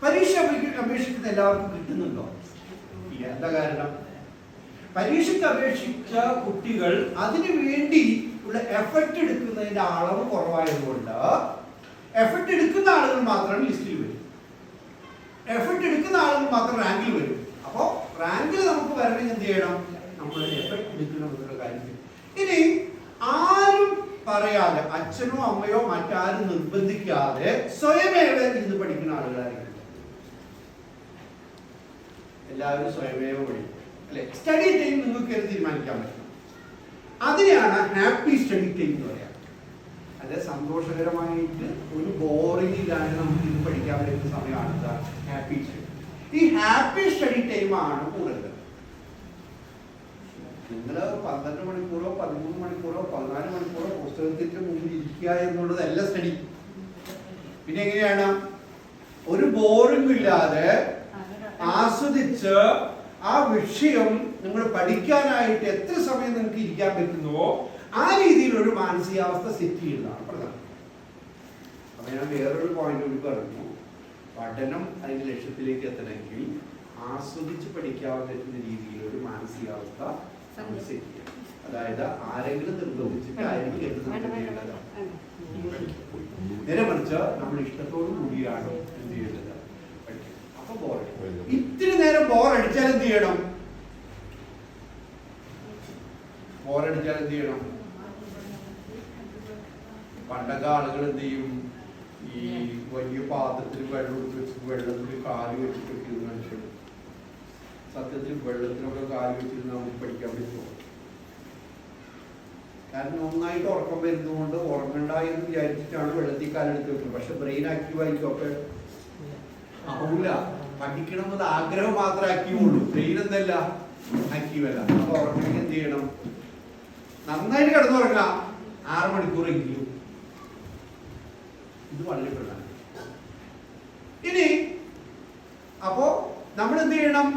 പരീക്ഷ അപേക്ഷിക്കുന്ന എല്ലാവർക്കും കിട്ടുന്നുണ്ടോ? എന്താ കാരണം? പരീക്ഷയ്ക്ക് അപേക്ഷിച്ച കുട്ടികൾ അതിനു വേണ്ടി ഉള്ള എഫർട്ട് എടുക്കുന്നതിന്റെ അളവ് കുറവായതുകൊണ്ട് എഫർട്ട് എടുക്കുന്ന ആളുകൾ മാത്രം ലിസ്റ്റിൽ വരും, എഫർട്ട് എടുക്കുന്ന ആളുകൾ മാത്രം റാങ്കിൽ വരും. അപ്പോൾ റാങ്കിൽ നമുക്ക് വരണമെങ്കിൽ എന്ത് ചെയ്യണം? നമ്മൾ എഫർട്ട് എടുക്കണമെന്നുള്ള കാര്യത്തിൽ ഇനി ആരും പറയാതെ, അച്ഛനോ അമ്മയോ മറ്റാരും നിർബന്ധിക്കാതെ സ്വയമേവ ഇരുന്ന് പഠിക്കുന്ന ആളുകളായിരിക്കും. എല്ലാവരും സ്വയമേവ പഠിക്കും അല്ലെ? സ്റ്റഡി ടൈം നിങ്ങൾക്ക് തീരുമാനിക്കാൻ പറ്റണം. അതിനെയാണ് ഹാപ്പി സ്റ്റഡി ടൈം എന്ന് പറയാം. അത് സന്തോഷകരമായിട്ട് ഒരു ബോറിംഗ് ഇല്ലാതെ നമുക്ക് ഇത് പഠിക്കാൻ പറ്റുന്ന സമയമാണ് ഹാപ്പി സ്റ്റഡി. ഈ ഹാപ്പി സ്റ്റഡി ടൈമാണ് കൂടുതൽ. നിങ്ങൾ 12 മണിക്കൂറോ 13 മണിക്കൂറോ 14 മണിക്കൂറോ പുസ്തകത്തിന്റെ മുമ്പിൽ ഇരിക്കുക എന്നുള്ളതല്ല സ്റ്റഡി. പിന്നെ എങ്ങനെയാണ് ഒരു ബോറിംഗ് ഇല്ലാതെ ആസ്വദിച്ച് ആ വിഷയം നിങ്ങൾ പഠിക്കാനായിട്ട് എത്ര സമയം നിങ്ങൾക്ക് ഇരിക്കാൻ പറ്റുന്നുവോ ആ രീതിയിലൊരു മാനസികാവസ്ഥ സെറ്റ് ചെയ്യുന്നതാണ് പ്രധാനം. അപ്പൊ ഞാൻ വേറൊരു പോയിന്റ് കൂടി പറഞ്ഞു. പഠനം അതിന്റെ ലക്ഷ്യത്തിലേക്ക് എത്തണമെങ്കിൽ ആസ്വദിച്ച് പഠിക്കാൻ പറ്റുന്ന രീതിയിൽ ഒരു മാനസികാവസ്ഥ സെറ്റ് ചെയ്യാം. അതായത് ആരെങ്കിലും നിർബന്ധിച്ചിട്ട് നേരെ മറിച്ച് നമ്മൾ ഇഷ്ടത്തോടു കൂടിയാണ് എന്ത് ചെയ്യുന്നത്? അപ്പൊ ഇത്തിരി നേരം ബോറടിച്ചാൽ എന്ത് ചെയ്യണം? ബോറടിച്ചാൽ എന്ത് ചെയ്യണം? പണ്ടൊക്കെ ആളുകൾ എന്ത് ചെയ്യും? ഈ വലിയ പാത്രത്തിൽ വെള്ളം എടുത്ത് വെച്ച് വെള്ളത്തിൽ കാല് വെച്ചിട്ടൊക്കെ മനുഷ്യർ. സത്യത്തിൽ വെള്ളത്തിലൊക്കെ കാല് വെച്ചിരുന്ന് നമുക്ക് പഠിക്കാൻ പറ്റുമോ? കാരണം നന്നായിട്ട് ഉറക്കം വരുന്നതുകൊണ്ട് ഉറങ്ങണ്ട എന്ന് വിചാരിച്ചിട്ടാണ് വെള്ളത്തിൽ കാലെടുത്ത് വെക്കുന്നത്. പക്ഷെ ബ്രെയിൻ ആക്റ്റീവ് ആയിട്ടൊക്കെ ആവില്ല. പഠിക്കണമെന്നത് ആഗ്രഹം മാത്രമേ ആക്റ്റീവുള്ളൂ. ബ്രെയിൻ എന്തല്ല ആക്റ്റീവ് അല്ല. അപ്പൊ ഉറങ്ങണമെങ്കിൽ എന്ത് ചെയ്യണം? നന്നായിട്ട് കിടന്നുറങ്ങാം 6 മണിക്കൂറെങ്കിലും. ഇത് വളരെ പ്രധാനം. ഇനി അപ്പോ നമ്മൾ എന്ത് ചെയ്യണം?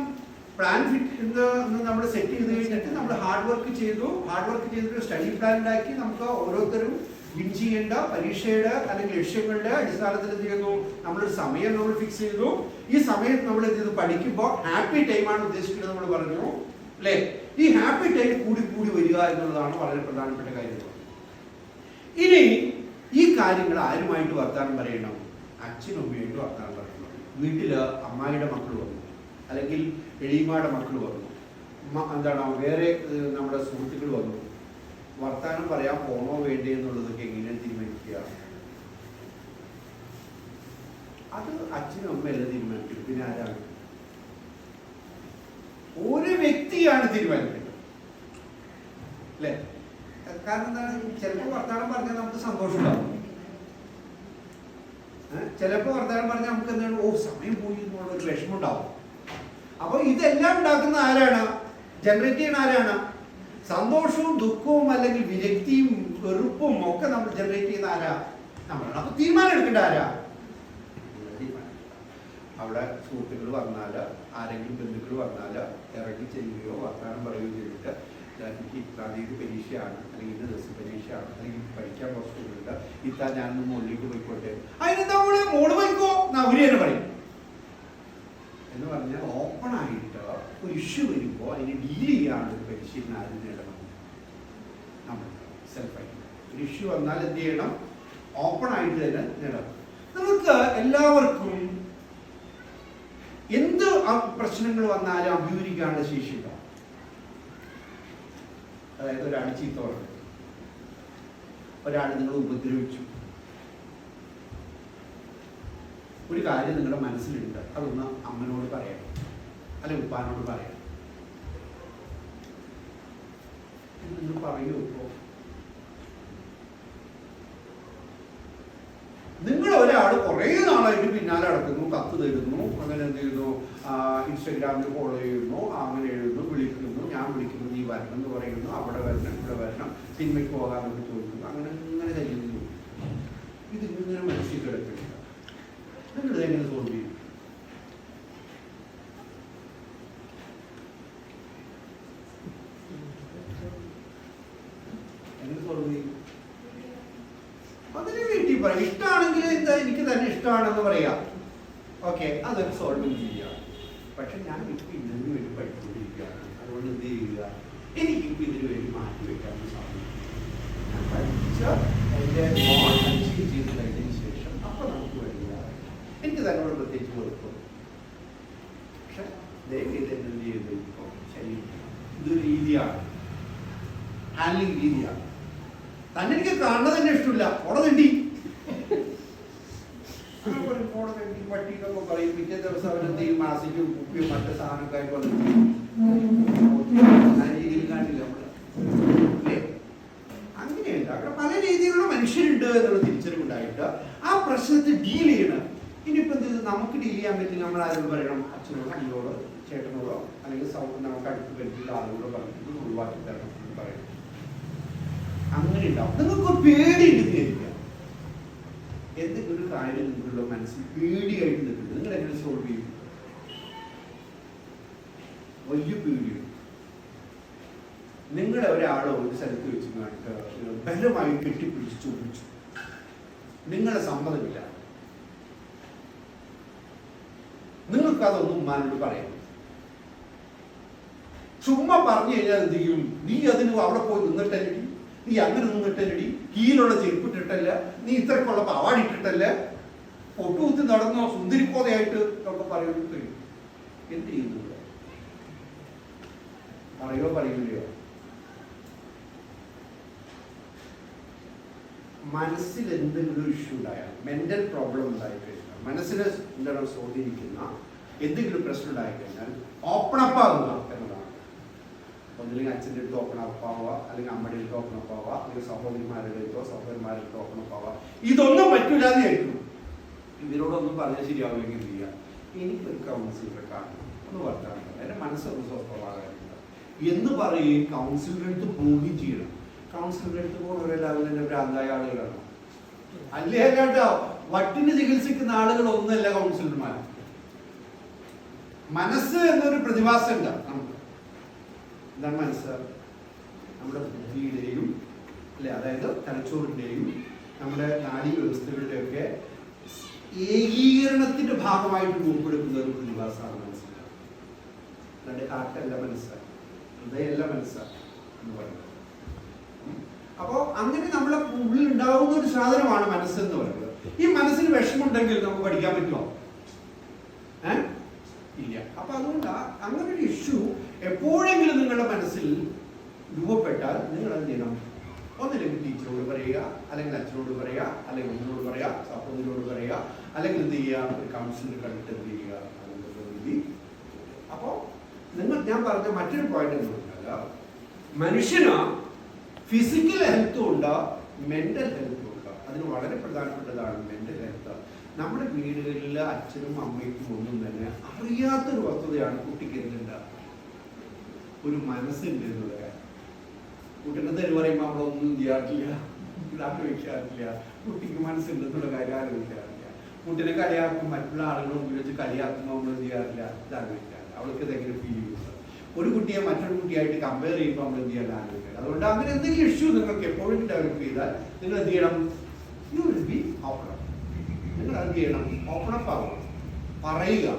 പ്ലാൻ ഫിറ്റ് എന്ന് നമ്മൾ സെറ്റ് ചെയ്ത് കഴിഞ്ഞിട്ട് നമ്മൾ ഹാർഡ് വർക്ക് ചെയ്തിട്ട് സ്റ്റഡി പ്ലാൻ ഉണ്ടാക്കി നമുക്ക് ഓരോരുത്തരും വിൻ ചെയ്യേണ്ട പരീക്ഷയുടെ അല്ലെങ്കിൽ ലക്ഷ്യങ്ങളുടെ അടിസ്ഥാനത്തിൽ എന്ത് ചെയ്യുന്നു? നമ്മളൊരു സമയം നമ്മൾ ഫിക്സ് ചെയ്തു. ഈ സമയത്ത് നമ്മൾ എന്ത് ചെയ്തു? പഠിക്കുമ്പോൾ ഹാപ്പി ടൈമാണ് ഉദ്ദേശിക്കുന്നത് നമ്മൾ പറഞ്ഞു അല്ലേ? ഈ ഹാപ്പി ടൈം കൂടി വരിക എന്നുള്ളതാണ് വളരെ പ്രധാനപ്പെട്ട കാര്യം. ഇനി ഈ കാര്യങ്ങൾ ആരുമായിട്ട് വർത്താനം പറയണം? അച്ഛനും അമ്മയായിട്ട് വർത്താനം പറയണം. വീട്ടില് അമ്മായിയുടെ മക്കൾ വന്നു, അല്ലെങ്കിൽ എളിയമ്മയുടെ മക്കൾ വന്നു, എന്താണ് വേറെ നമ്മുടെ സുഹൃത്തുക്കൾ വന്നു. വർത്താനം പറയാൻ പോണോ വേണ്ടേ എന്നുള്ളതൊക്കെ എങ്ങനെയാണ് തീരുമാനിക്കുക? അത് അച്ഛനും അമ്മയല്ല തീരുമാനിക്കുന്നത്. പിന്നെ ആരാണ്? ഒരു വ്യക്തിയാണ് തീരുമാനിക്കുന്നത് അല്ലെ? കാരണം എന്താണ്? ചിലപ്പോൾ വർത്താനം പറഞ്ഞാൽ നമുക്ക് സന്തോഷം ഉണ്ടാവും, ചിലപ്പോൾ വർത്താനം പറഞ്ഞാൽ നമുക്ക് എന്താണ്? ഓ സമയം പോയി എന്നുള്ള ഒരു വിഷമം ഉണ്ടാവും. അപ്പൊ ഇതെല്ലാം ഉണ്ടാക്കുന്ന ആരാണ്? ജനറേറ്റ് ചെയ്യുന്ന ആരാണ്? സന്തോഷവും ദുഃഖവും അല്ലെങ്കിൽ വിരക്തിയും വെറുപ്പും ഒക്കെ നമ്മൾ ജനറേറ്റ് ചെയ്യുന്ന ആരാ? നമ്മളാണ്. അപ്പൊ തീരുമാനം എടുക്കേണ്ട ആരാ? അവിടെ സുഹൃത്തുക്കൾ വന്നാൽ, ആരെങ്കിലും ബന്ധുക്കൾ വന്നാൽ ഇറങ്ങി ചെല്ലുകയോ വർത്തമാനം പറയുകയോ ചെയ്തിട്ട് എനിക്ക് ഇത്രാം തീയതി പരീക്ഷയാണ്, അല്ലെങ്കിൽ ഇന്ന ദിവസം പരീക്ഷയാണ്, അല്ലെങ്കിൽ പഠിക്കാൻ കുറച്ചുണ്ട്, ഇത്താ ഞാനൊന്ന് മുകളിലേക്ക് പോയിക്കോട്ടെ, അതിനെന്താ മോള് പോയിക്കോ അവര് തന്നെ പറയും എന്ന് പറഞ്ഞാൽ ഓപ്പൺ ആയിട്ട് ഒരു ഇഷ്യൂ വരുമ്പോൾ അതിനെ ഡീൽ ചെയ്യാനുള്ള ഒരു പരിശീലനം ആരും നേടണം. നമ്മൾ സെൽഫായിട്ട് ഒരു ഇഷ്യൂ വന്നാൽ എന്ത് ചെയ്യണം? ഓപ്പൺ ആയിട്ട് തന്നെ നേടണം. നമുക്ക് എല്ലാവർക്കും എന്ത് പ്രശ്നങ്ങൾ വന്നാലും അഭിമുഖീകരിക്കാനുള്ള ശേഷിയില്ല. അതായത് ഒരാൾ ചീത്ത പറഞ്ഞു, ഒരാൾ നിങ്ങൾ ഉപദ്രവിച്ചു, ഒരു കാര്യം നിങ്ങളുടെ മനസ്സിലുണ്ട്, അതൊന്ന് അമ്മനോട് പറയണം, അല്ലെ ഉപ്പാനോട് പറയണം. നിങ്ങൾ പറയൂ. ഇപ്പോ നിങ്ങൾ ഒരാൾ കുറേ നാളായിട്ട് പിന്നാലെ നടക്കുന്നു, കത്ത് തരുന്നു, അങ്ങനെ എന്ത് ചെയ്യുന്നു, ഇൻസ്റ്റഗ്രാമിൽ ഫോളോ ചെയ്യുന്നു, അങ്ങനെ എഴുതുന്നു, വിളിക്കുന്നു, ഞാൻ വിളിക്കുന്നു, നീ വരണം എന്ന് പറയുന്നു, അവിടെ വരണം, ഇവിടെ വരണം, സിനിമയ്ക്ക് പോകാമെന്ന് ചോദിക്കുന്നു, അങ്ങനെ ഇങ്ങനെ കഴിയുന്നു. ഇതിങ്ങനെ മനസ്സിൽ കിടക്കുന്നില്ല. നിങ്ങളിതെങ്ങനെ സോൾവ് ചെയ്യും? പറയും. ഇഷ്ടമാണെങ്കിൽ എന്താ എനിക്ക് തന്നെ ഇഷ്ടമാണെന്ന് പറയാം. ഓക്കെ, അതൊരു സോൾവിങ് ചെയ്യുക. പക്ഷെ ഞാൻ ഇപ്പം ഇതിനു വേണ്ടി പഠിച്ചുകൊണ്ടിരിക്കുകയാണ്. അതുകൊണ്ട് എന്ത് ചെയ്യുക, എനിക്കിപ്പോൾ ഇതിനു വേണ്ടി മാറ്റി വെക്കാമെന്ന് സാധിക്കും. ഞാൻ പഠിച്ച എൻ്റെ അച്ചീവ് ചെയ്ത് കഴിഞ്ഞതിന് ശേഷം അപ്പോൾ നമുക്ക് വരിക. എനിക്ക് തന്നോട് പ്രത്യേകിച്ച് കൊടുക്കും. പക്ഷെ ദയവേത് എന്ത് ചെയ്ത് ഇപ്പോൾ ശരി, ഇതൊരു രീതിയാണ്, ഹാൻഡ്ലിങ് രീതിയാണ്. തന്നെ എനിക്ക് കാണുന്നത് തന്നെ ഇഷ്ടമില്ല. ഓടെ തണ്ടി പട്ടിക്കൊക്കെ പറയും. പിറ്റേ ദിവസം അവരെന്തെയും മാസിക്കും കുപ്പിയും മറ്റു സാധനമൊക്കെ ആയി കൊണ്ട് രീതിയിൽ കാണില്ല നമ്മള്, അല്ലേ? അങ്ങനെയല്ല, അവിടെ പല രീതിയിലുള്ള മനുഷ്യരുണ്ട് എന്നുള്ള തിരിച്ചറിവുണ്ടായിട്ട് ആ പ്രശ്നത്തെ ഡീൽ ചെയ്യണം. ഇനിയിപ്പോൾ എന്ത് നമുക്ക് ഡീൽ ചെയ്യാൻ പറ്റില്ല, നമ്മൾ ആരോട് പറയണം? അച്ഛനോടോ അമ്മയോടോ ചേട്ടനോടോ അല്ലെങ്കിൽ നമുക്ക് അടുത്ത് പറ്റിയുള്ള ആളുകളോട് പറഞ്ഞിട്ട് ഒഴിവാക്കി തരണം എന്ന് പറയണം. അങ്ങനെ ഉണ്ടാവും. നിങ്ങൾക്ക് പേടി ഉണ്ടെന്നിരിക്കുക. എന്തെങ്കിലും ഒരു കാര്യം നിങ്ങളുടെ മനസ്സിൽ പേടിയായിട്ട് നിൽക്കുന്നത് നിങ്ങൾ എങ്ങനെ സോൾവ് ചെയ്യും? വലിയ പേടിയാണ്. നിങ്ങളെ ഒരാളോ ഒരു സ്ഥലത്ത് വെച്ച് കാണിട്ട് ബലമായി കെട്ടിപ്പിടിച്ച് ചോദിച്ചു, നിങ്ങളുടെ സമ്മതമില്ല, നിങ്ങൾക്ക് അതൊന്നും ഉമ്മാനോട് പറയാം. ചുമ്മാ പറഞ്ഞു കഴിഞ്ഞാൽ എന്ത് ചെയ്യും? നീ അതിന് അവിടെ പോയി നിന്നിട്ടല്ലേ, നീ അങ്ങനെ നിന്നിട്ടല്ലടി, കീഴിലുള്ള ചെരുപ്പിട്ടിട്ടല്ല, നീ ഇത്രക്കുള്ള പാവാടിട്ടിട്ടല്ല, പൊട്ടുകുത്തി നടന്നോ സുന്ദരിക്കോതയായിട്ട് ഒക്കെ പറയുന്നത് കഴിയും. എന്ത് ചെയ്യുന്നു? പറയോ പറയില്ലയോ? മനസ്സിൽ എന്തെങ്കിലും ഒരു ഇഷ്യൂ ഉണ്ടായാൽ, മെന്റൽ പ്രോബ്ലം ഉണ്ടായി കഴിഞ്ഞാൽ, മനസ്സിനെ എന്താണ് സ്വാധീനിക്കുന്ന എന്തെങ്കിലും പ്രശ്നം ഉണ്ടായി കഴിഞ്ഞാൽ ഓപ്പൺ അപ്പ് ആകുക എന്നതാണ്. ഒന്നില്ലെങ്കിൽ അച്ഛൻ്റെ അടുത്ത് ഓപ്പൺ അപ്പ് ആവുക, അല്ലെങ്കിൽ അമ്മയുടെ അടുത്ത് ഓപ്പൺ അപ്പ് ആവുക, അല്ലെങ്കിൽ സഹോദരിമാരുടെ അടുത്തോ സഹോദരന്മാരുടെ അടുത്ത് ഓപ്പൺ അപ്പ് ആവുക. ഇതൊന്നും പറ്റൂലാന്ന് കേൾക്കുന്നു. ഇതിനോടൊന്നും പറഞ്ഞാൽ ശരിയാവുമെങ്കിൽ ചെയ്യുക. എനിക്കൊരു കൗൺസിലറെ കാണണം, ഒന്ന് വർത്താനം, എൻ്റെ മനസ്സൊന്ന് സ്വസ്ഥമാകാറുണ്ട് എന്ന് പറയുകയും കൗൺസിലറുടെ അടുത്ത് പോവുകയും ചെയ്യണം. കൗൺസിലറുടെ അടുത്ത് പോകുന്നവരെല്ലാവരും എൻ്റെ ഭ്രാന്തായ ആളുകളാണ്. അല്ലേ കേട്ടോ? വട്ടിന് ചികിത്സിക്കുന്ന ആളുകൾ ഒന്നല്ല കൗൺസിലർമാർ. മനസ്സ് എന്നൊരു പ്രതിഭാസം ഉണ്ട് നമുക്ക്. എന്താണ് മനസ്സ്? നമ്മുടെ ബുദ്ധിയുടെയും അല്ലെ, അതായത് തലച്ചോറിൻ്റെയും നമ്മുടെ നാഡീ വ്യവസ്ഥകളുടെയൊക്കെ ഏകീകരണത്തിന്റെ ഭാഗമായിട്ട് രൂപപ്പെടുത്തുന്ന ഒരു പ്രതിഭാസമാണ് മനസ്സിലാക്കുക. അല്ലാണ്ട് കാറ്റല്ല മനസ്സ്, ഹൃദയമല്ല മനസ്സ് എന്ന് പറയുന്നത്. അപ്പോൾ അങ്ങനെ നമ്മളെ ഉള്ളിൽ ഉണ്ടാവുന്ന ഒരു സാധനമാണ് മനസ്സെന്ന് പറയുന്നത്. ഈ മനസ്സിന് വിഷമുണ്ടെങ്കിൽ നമുക്ക് പഠിക്കാൻ പറ്റുമോ? ഇല്ല. അപ്പൊ അതുകൊണ്ട് അങ്ങനെ ഒരു ഇഷ്യൂ എപ്പോഴെങ്കിലും നിങ്ങളുടെ മനസ്സിൽ രൂപപ്പെട്ടാൽ നിങ്ങൾ എന്ത് ചെയ്യണം? ഒന്നില്ലെങ്കിൽ ടീച്ചറോട് പറയുക, അല്ലെങ്കിൽ അച്ഛനോട് പറയുക, അല്ലെങ്കിൽ ഒന്നിനോട് പറയുക, സഹോദരിയോട് പറയുക, അല്ലെങ്കിൽ എന്ത് ചെയ്യുക? ഒരു കൗൺസിലർ കണ്ടിട്ട് എന്ത് ചെയ്യുക? രീതി. അപ്പോ ഞാൻ പറഞ്ഞ മറ്റൊരു പോയിന്റ് എന്ന് പറഞ്ഞാൽ, മനുഷ്യന് ഫിസിക്കൽ ഹെൽത്തും ഉണ്ട്, മെന്റൽ ഹെൽത്തും ഉണ്ട്. അതിന് വളരെ പ്രധാനപ്പെട്ടതാണ് മെന്റൽ ഹെൽത്ത്. നമ്മുടെ വീടുകളിൽ അച്ഛനും അമ്മയ്ക്കും ഒന്നും തന്നെ അറിയാത്തൊരു വസ്തുതയാണ് കുട്ടിക്ക് എന്തുണ്ട്, ഒരു മനസ്സുണ്ട് എന്നുള്ള കാര്യം. കുട്ടിയുടെ തെരു പറയുമ്പോൾ നമ്മളൊന്നും ചെയ്യാറില്ല, ആലോചിക്കാറില്ല. കുട്ടിക്ക് മനസ്സുണ്ടെന്നുള്ള കാര്യം ആലോചിക്കാറില്ല. കുട്ടിനെ കളിയാക്കും, മറ്റുള്ള ആളുകൾ മുമ്പിൽ വെച്ച് കളിയാക്കുമ്പോൾ നമ്മൾ ചെയ്യാറില്ല, ഇതാലോചിക്കാറില്ല. അവൾക്ക് ഇതെങ്ങനെ ഫീൽ ചെയ്യുന്നത്? ഒരു കുട്ടിയെ മറ്റൊരു കുട്ടിയായിട്ട് കമ്പയർ ചെയ്യുമ്പോൾ നമ്മൾ എന്ത് ചെയ്യാൻ ആലോചിക്കുക. അതുകൊണ്ട് അങ്ങനെ എന്തെങ്കിലും ഇഷ്യൂ നിങ്ങൾക്ക് എപ്പോഴും ഡെവലപ്പ് ചെയ്താൽ നിങ്ങൾ എന്ത് ചെയ്യണം? You will be open up. നിങ്ങൾ എന്ത് ചെയ്യണം? ഓപ്പൺ അപ്പ് ആവുക, പറയുക,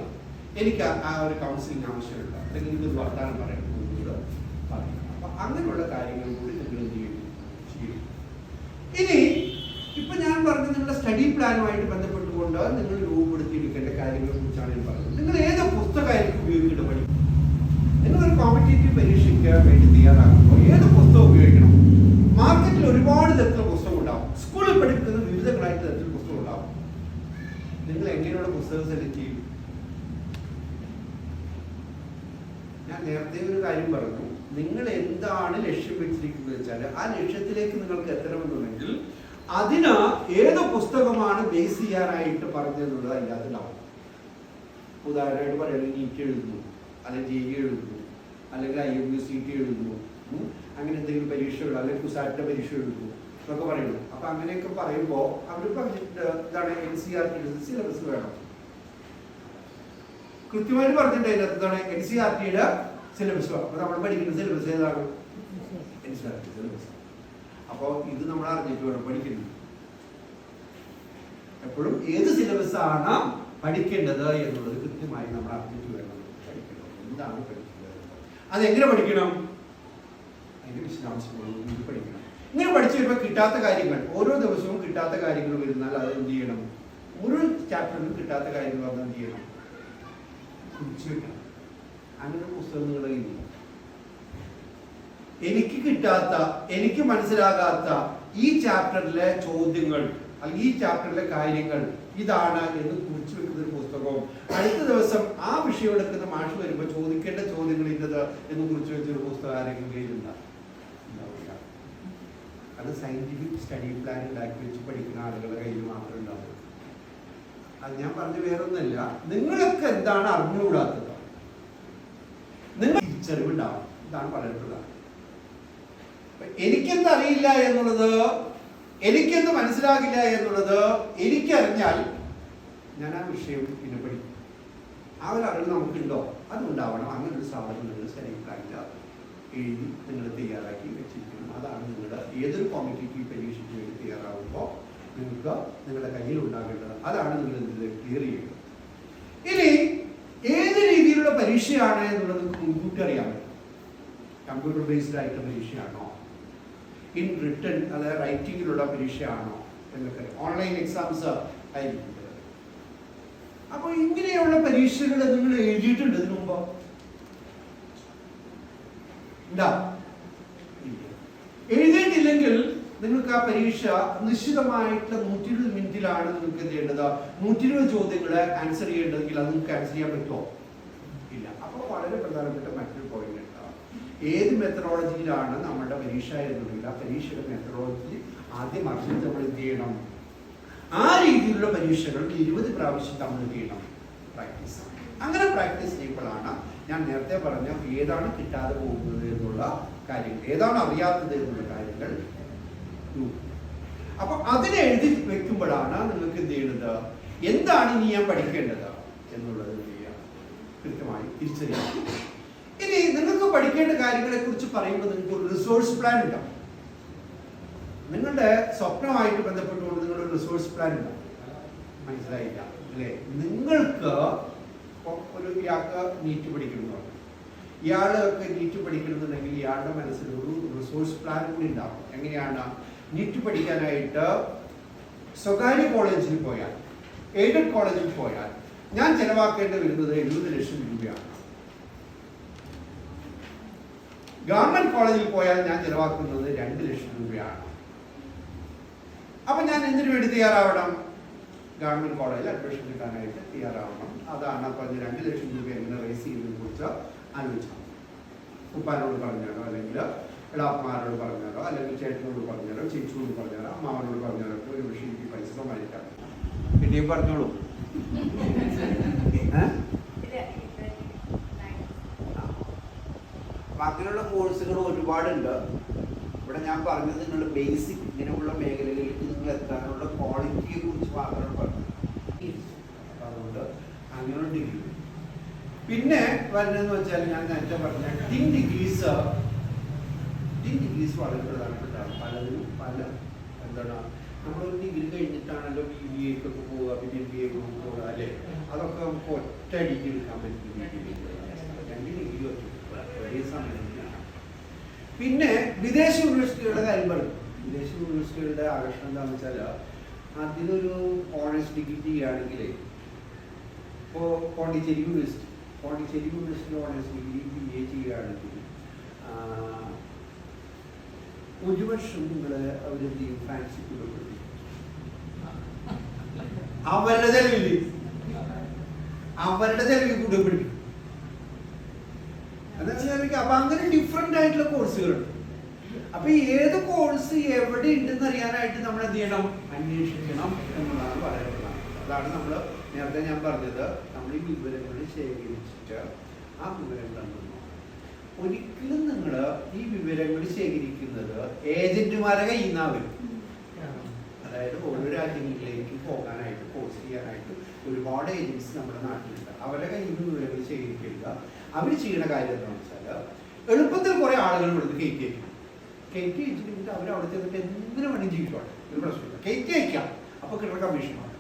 എനിക്ക് ആ ഒരു കൗൺസിലിംഗ് ആവശ്യമുണ്ട്, അല്ലെങ്കിൽ ഇതൊരു വർത്താനം പറയണം, പറയുക. അപ്പൊ അങ്ങനെയുള്ള കാര്യങ്ങൾ കൂടി നിങ്ങൾ എന്ത് ചെയ്യും? ഇനി ഇപ്പൊ ഞാൻ പറഞ്ഞ നിങ്ങളുടെ സ്റ്റഡി പ്ലാനുമായിട്ട് ബന്ധപ്പെട്ടുകൊണ്ട് നിങ്ങൾ രൂപപ്പെടുത്തിയെടുക്കേണ്ട കാര്യങ്ങളെ കുറിച്ചാണ് ഞാൻ പറഞ്ഞത്. നിങ്ങൾ ഏത് പുസ്തകമായിരിക്കും ഉപയോഗിച്ചിട്ട് പഠിക്കും? നിങ്ങളൊരു കോമ്പറ്റേറ്റീവ് പരീക്ഷയ്ക്ക് വേണ്ടി തയ്യാറാകുമ്പോൾ ഏത് പുസ്തകം ഉപയോഗിക്കണം? മാർക്കറ്റിൽ ഒരുപാട് തരത്തിലുള്ള പുസ്തകം ഉണ്ടാവും. സ്കൂളിൽ പഠിപ്പിക്കുന്ന വിവിധങ്ങളായിട്ട് തരത്തിലുള്ള പുസ്തകം ഉണ്ടാവും. നിങ്ങൾ എങ്ങനെയുള്ള പുസ്തകം സെലക്ട് ചെയ്യും? ഞാൻ നേരത്തെ ഒരു കാര്യം പറഞ്ഞു, നിങ്ങൾ എന്താണ് ലക്ഷ്യം വെച്ചിരിക്കുന്നത് വെച്ചാൽ ആ ലക്ഷ്യത്തിലേക്ക് നിങ്ങൾക്ക് എത്തണമെന്നുണ്ടെങ്കിൽ അതിന് ഏത് പുസ്തകമാണ് ബേസ് ചെയ്യാനായിട്ട് പറഞ്ഞതെന്നുള്ളത് അതിൻ്റെ അകത്തുണ്ടാവും. ഉദാഹരണമായിട്ട് പറയുകയാണെങ്കിൽ നീറ്റ് എഴുതുന്നു, അല്ലെങ്കിൽ JEE എഴുതുന്നു, അല്ലെങ്കിൽ IMPCT എഴുതുന്നു, അങ്ങനെ എന്തെങ്കിലും പരീക്ഷകൾ, അല്ലെങ്കിൽ കുസാറ്റിന്റെ പരീക്ഷ എഴുതുന്നു എന്നൊക്കെ പറയുന്നു. അപ്പൊ അങ്ങനെയൊക്കെ പറയുമ്പോൾ അവർ പറഞ്ഞിട്ട് എന്താണ് NCERT സിലബസ് വേണം. കൃത്യമായിട്ട് പറഞ്ഞിട്ട് അതിനകത്ത് എന്താണ് NCERTയുടെ സിലബസ് വേണം. അപ്പൊ നമ്മൾ പഠിക്കുന്ന സിലബസ് ഏതാണ്? NCERT syllabus. അപ്പോൾ ഇത് നമ്മൾ അറിഞ്ഞിട്ട് വേണം പഠിക്കുന്നത്. എപ്പോഴും ഏത് സിലബസ് ആണ് പഠിക്കേണ്ടത് എന്നുള്ളത് കൃത്യമായി നമ്മൾ അറിഞ്ഞിട്ട് വേണം പഠിക്കണം. എന്താണ് പഠിക്കേണ്ടത്, അതെങ്ങനെ പഠിക്കണം, അതിന്റെ വിശദാംശങ്ങളും പഠിക്കണം. ഇങ്ങനെ പഠിച്ചു വരുമ്പോൾ കിട്ടാത്ത കാര്യങ്ങൾ, ഓരോ ദിവസവും കിട്ടാത്ത കാര്യങ്ങൾ വരുന്നാൽ അത് എന്ത് ചെയ്യണം, ഓരോ ചാപ്റ്ററിലും കിട്ടാത്ത കാര്യങ്ങൾ വന്നാൽ എന്ത് ചെയ്യണം, കുറിച്ച് വെക്കണം. അങ്ങനെ പുസ്തകങ്ങൾ ഇല്ല. എനിക്ക് കിട്ടാത്ത, എനിക്ക് മനസ്സിലാകാത്ത ഈ ചാപ്റ്ററിലെ ചോദ്യങ്ങൾ അല്ലെങ്കിൽ ഈ ചാപ്റ്ററിലെ കാര്യങ്ങൾ ഇതാണ് എന്ന് കുറിച്ച് വെക്കുന്ന ഒരു പുസ്തകവും അടുത്ത ദിവസം ആ വിഷയം എടുക്കുന്ന മാഷ് വരുമ്പോൾ ചോദിക്കേണ്ട ചോദ്യങ്ങൾ ഇന്നത് എന്ന് കുറിച്ച് വെച്ചൊരു പുസ്തകം ആരെങ്കിലും കയ്യിലുണ്ടാവില്ല. അത് സയന്റിഫിക് സ്റ്റഡി പ്ലാൻ ഉണ്ടാക്കി വെച്ച് പഠിക്കുന്ന ആളുകളുടെ കയ്യിൽ മാത്രമേ ഉണ്ടാവുള്ളൂ. അത് ഞാൻ പറഞ്ഞ വേറൊന്നുമല്ല, നിങ്ങൾക്ക് എന്താണ് അറിഞ്ഞുകൂടാത്തത്, നിങ്ങൾ തിരിച്ചറിവുണ്ടാവും. ഇതാണ് വളരെ പ്രധാനം. എനിക്കെന്ത് അറിയില്ല എന്നുള്ളത്, എനിക്കെന്ത് മനസ്സിലാകില്ല എന്നുള്ളത് എനിക്കറിഞ്ഞാൽ ഞാൻ ആ വിഷയം പിന്നെ പഠിക്കും. ആ ഒരു അറിവ് നമുക്കുണ്ടോ, അതുണ്ടാവണം. അങ്ങനെ ഒരു സാധനം നിങ്ങൾ സ്റ്റഡി പ്ലാനിൽ എഴുതി നിങ്ങൾ തയ്യാറാക്കി വെച്ചിരിക്കണം. അതാണ് നിങ്ങളുടെ ഏതൊരു കോമ്പറ്റേറ്റീവ് പരീക്ഷയ്ക്ക് വേണ്ടി തയ്യാറാകുമ്പോൾ നിങ്ങൾക്ക് നിങ്ങളുടെ കയ്യിൽ ഉണ്ടാകേണ്ടത്. അതാണ് നിങ്ങൾ ക്ലിയർ ചെയ്യുന്നത്. ഇനി ഏത് രീതിയിലുള്ള പരീക്ഷയാണ് എന്നുള്ളത് നിങ്ങൾക്ക് മുൻകൂട്ടി അറിയാൻ പറ്റും. കമ്പ്യൂട്ടർ ബേസ്ഡ് ആയിട്ടുള്ള പരീക്ഷയാണോ, ഇൻ റിട്ടൺ അതായത് റൈറ്റിങ്ങിലുള്ള പരീക്ഷയാണോ എന്നൊക്കെ, ഓൺലൈൻ എക്സാംസ് ആയിരിക്കും. അപ്പോൾ ഇങ്ങനെയുള്ള പരീക്ഷകൾ നിങ്ങൾ എഴുതിയിട്ടുണ്ട് ഇതിനു മുമ്പ്? എഴുതിയിട്ടില്ലെങ്കിൽ നിങ്ങൾക്ക് ആ പരീക്ഷ നിശ്ചിതമായിട്ടുള്ള 120 മിനിറ്റിലാണ് നിങ്ങൾക്ക് എന്ത് ചെയ്യേണ്ടത്, 120 ചോദ്യങ്ങൾ ആൻസർ ചെയ്യേണ്ടതെങ്കിൽ അത് നിങ്ങൾക്ക് ആൻസർ ചെയ്യാൻ പറ്റുമോ? ഇല്ല. അപ്പോൾ വളരെ പ്രധാനപ്പെട്ട മറ്റൊരു പോയിന്റ് ഉണ്ടാവും. ഏത് മെത്തഡോളജിയിലാണ് നമ്മുടെ പരീക്ഷ എന്നുണ്ടെങ്കിൽ ആ പരീക്ഷയുടെ മെത്തഡോളജി ആദ്യം അറിഞ്ഞിട്ട് നമ്മൾ എന്ത് ചെയ്യണം, ആ രീതിയിലുള്ള പരീക്ഷകൾ 20 പ്രാവശ്യം നമ്മൾ എന്ത് ചെയ്യണം, പ്രാക്ടീസ്. അങ്ങനെ പ്രാക്ടീസ് ചെയ്യുമ്പോഴാണ് ഞാൻ നേരത്തെ പറഞ്ഞ ഏതാണ് കിട്ടാതെ പോകുന്നത് എന്നുള്ള കാര്യങ്ങൾ, ഏതാണ് അറിയാത്തത് എന്നുള്ള കാര്യങ്ങൾ. അപ്പൊ അതിനെ എഴുതി വെക്കുമ്പോഴാണ് നിങ്ങൾക്ക് എന്ത് ചെയ്യുന്നത്, എന്താണ് ഇനി ഞാൻ പഠിക്കേണ്ടത് എന്നുള്ളത് കൃത്യമായി തിരിച്ചറിയാം. ഇനി നിങ്ങൾക്ക് പഠിക്കേണ്ട കാര്യങ്ങളെ കുറിച്ച് പറയുമ്പോൾ നിങ്ങൾക്ക് ഒരു റിസോഴ്സ് പ്ലാൻ ഉണ്ടാവും. നിങ്ങളുടെ സ്വപ്നമായിട്ട് ബന്ധപ്പെട്ടുകൊണ്ട് നിങ്ങളുടെ റിസോഴ്സ് പ്ലാൻ ഉണ്ടാവും. മനസ്സിലായില്ല അല്ലേ? നിങ്ങൾക്ക് ഒരു ഇയാൾക്ക് നീറ്റ് പഠിക്കണമെന്ന്, ഇയാളൊക്കെ നീറ്റ് പഠിക്കണമെന്നുണ്ടെങ്കിൽ ഇയാളുടെ മനസ്സിലൊരു റിസോഴ്സ് പ്ലാൻ കൂടി ഉണ്ടാവും. എങ്ങനെയാണ് നീറ്റ് പഠിക്കാനായിട്ട് സ്വകാര്യ കോളേജിൽ പോയാൽ, എയ്ഡഡ് കോളേജിൽ പോയാൽ ഞാൻ ചെലവാക്കേണ്ടി വരുന്നത് 70 ലക്ഷം രൂപയാണ്. ഗവൺമെന്റ് കോളേജിൽ പോയാൽ ഞാൻ ചെലവാക്കുന്നത് 2 ലക്ഷം രൂപയാണ്. അപ്പൊ ഞാൻ എന്തിനു വേണ്ടി തയ്യാറാവണം? ഗവൺമെന്റ് കോളേജിൽ അഡ്മിഷൻ കിട്ടാനായിട്ട് തയ്യാറാവണം. അതാണ് അപ്പൊ 2 ലക്ഷം രൂപ എങ്ങനെ റേസ് ചെയ്യുന്നതിനെ കുറിച്ച് ആലോചിച്ചാൽ ഉപ്പാനോട് പറഞ്ഞാലോ, അല്ലെങ്കിൽ ഇളാപ്പമാരോട് പറഞ്ഞാലോ, അല്ലെങ്കിൽ ചേട്ടനോട് പറഞ്ഞാലോ, ചേച്ചിയോട് പറഞ്ഞാലോ, അമ്മാവനോട് പറഞ്ഞാലോ ഒരു പക്ഷേ എനിക്ക് പൈസ സമ്മാനിക്കാം. പിന്നെയും പറഞ്ഞോളൂ. അങ്ങനെയുള്ള കോഴ്സുകൾ ഒരുപാടുണ്ട്. ഇവിടെ ഞാൻ പറഞ്ഞത് നിങ്ങളുടെ ബേസിക് ഇങ്ങനെയുള്ള മേഖലകളിലേക്ക് നിങ്ങൾ എത്താനുള്ള ക്വാളിറ്റിയെ കുറിച്ച് മാത്രമാണ് പറഞ്ഞത്. അതുകൊണ്ട് അങ്ങനെയുള്ള ഡിഗ്രി. പിന്നെ വരുന്നതെന്ന് വെച്ചാൽ ഞാൻ നേരത്തെ പറഞ്ഞ ടിൻ ഡിഗ്രീസ് വളരെ പ്രധാനപ്പെട്ടതാണ്. പലതിനും പല എന്താണ്, നമ്മളൊരു ഡിഗ്രി കഴിഞ്ഞിട്ടാണല്ലോ BBA ഒക്കെ പോവുക, പിന്നെ MBA പോവുക അല്ലേ? അതൊക്കെ നമുക്ക് ഒറ്റ ഡിഗ്രി എടുക്കാൻ പറ്റും. 2 ഡിഗ്രി ഒരേ സമയം. പിന്നെ വിദേശ യൂണിവേഴ്സിറ്റികളുടെ കാര്യം പറയും. വിദേശ യൂണിവേഴ്സിറ്റികളുടെ ആകർഷണം എന്താണെന്ന് വെച്ചാൽ അതിനൊരു ഓണേഴ്സ് ഡിഗ്രി ചെയ്യുകയാണെങ്കിൽ, ഇപ്പോൾ Pondicherry university honours degree BA ചെയ്യുകയാണെങ്കിൽ 1 വർഷം നിങ്ങൾ അവരെന്ത് ചെയ്യും, ഫ്രാൻസിൽ കൂടപ്പെടുത്തി അവരുടെ ചെലവിൽ കൂടെ പഠിക്കും. അപ്പൊ അങ്ങനെ ഡിഫറെന്റ് ആയിട്ടുള്ള കോഴ്സുകളുണ്ട്. അപ്പൊ ഏത് കോഴ്സ് എവിടെ ഉണ്ടെന്ന് അറിയാനായിട്ട് നമ്മൾ എന്ത് ചെയ്യണം, അന്വേഷിക്കണം എന്നുള്ളതാണ് പറയുന്നത്. അതാണ് നമ്മൾ നേരത്തെ ഞാൻ പറഞ്ഞത്, നമ്മൾ ഈ വിവരങ്ങൾ ശേഖരിച്ചിട്ട് ആ വിവരങ്ങൾ ഒരിക്കലും നിങ്ങൾ ഈ വിവരങ്ങൾ ശേഖരിക്കുന്നത് ഏജന്റുമാരെ കയ്യിൽ നിന്നാ വരും. അതായത് ഓരോ രാജ്യങ്ങളിലേക്ക് പോകാനായിട്ട് കോഴ്സ് ചെയ്യാനായിട്ട് ഒരുപാട് ഏജൻസി നമ്മുടെ നാട്ടിലുണ്ട്. അവരുടെ കയ്യിൽ നിന്ന് വിവരങ്ങൾ ശേഖരിക്കുക. അവർ ചെയ്യുന്ന കാര്യം എന്താണെന്ന് വെച്ചാൽ എളുപ്പത്തിൽ കുറെ ആളുകൾ ഇവിടുന്ന് കയറ്റി അയച്ചിട്ട് അവർ അവിടെ ചെന്നിട്ട് എന്തിനു വേണ്ടി ജീവിച്ചോട്ടെ, ഒരു പ്രശ്നമില്ല, കയറ്റി അയക്കാം. അപ്പൊ കിട്ടുന്ന കമ്മീഷനാണ്.